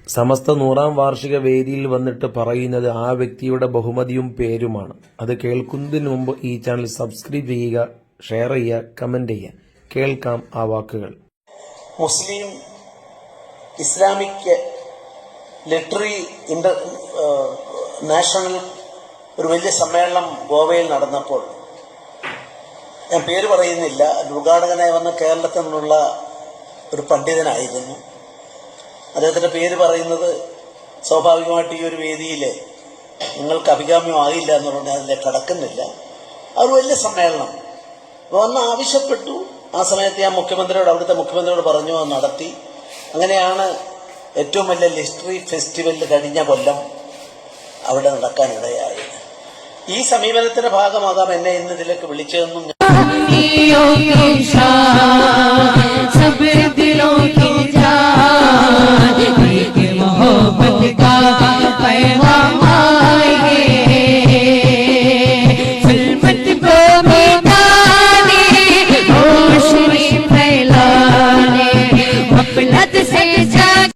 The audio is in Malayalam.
സമസ്ത 100ാം വാർഷിക വേദിയിൽ വന്നിട്ട് പറയുന്നത് ആ വ്യക്തിയുടെ ബഹുമതിയും പേരുമാണ്. അത് കേൾക്കുന്നതിന് മുമ്പ് ഈ ചാനൽ സബ്സ്ക്രൈബ് ചെയ്യുക, ഷെയർ ചെയ്യുക, കമന്റ് ചെയ്യുക. കേൾക്കാം ആ വാക്കുകൾ. മുസ്ലിം ഇസ്ലാമിക് ലിറ്റററി നാഷണൽ ഒരു വലിയ സമ്മേളനം ഗോവയിൽ നടന്നപ്പോൾ, ഞാൻ പേര് പറയുന്നില്ല, ഉദ്ഘാടകനായി വന്ന കേരളത്തിൽ നിന്നുള്ള ഒരു പണ്ഡിതനായിരുന്നു. അദ്ദേഹത്തിൻ്റെ പേര് പറയുന്നത് സ്വാഭാവികമായിട്ട് ഈ ഒരു വേദിയിൽ നിങ്ങൾക്ക് അഭികാമ്യമാകില്ല എന്നുള്ളത് അതിലേക്ക് കടക്കുന്നില്ല. ഒരു വലിയ സമ്മേളനം വന്ന് ആവശ്യപ്പെട്ടു. ആ സമയത്ത് ഞാൻ അവിടുത്തെ മുഖ്യമന്ത്രിയോട് പറഞ്ഞു, അത് നടത്തി. അങ്ങനെയാണ് ഏറ്റവും വലിയ ലിറ്റററി ഫെസ്റ്റിവൽ കഴിഞ്ഞ കൊല്ലം അവിടെ നടക്കാനിടയായത്. ഈ സമീപനത്തിന്റെ ഭാഗമാകാം എന്നെ ഇന്ന് ഇതിലേക്ക് വിളിച്ചതെന്നും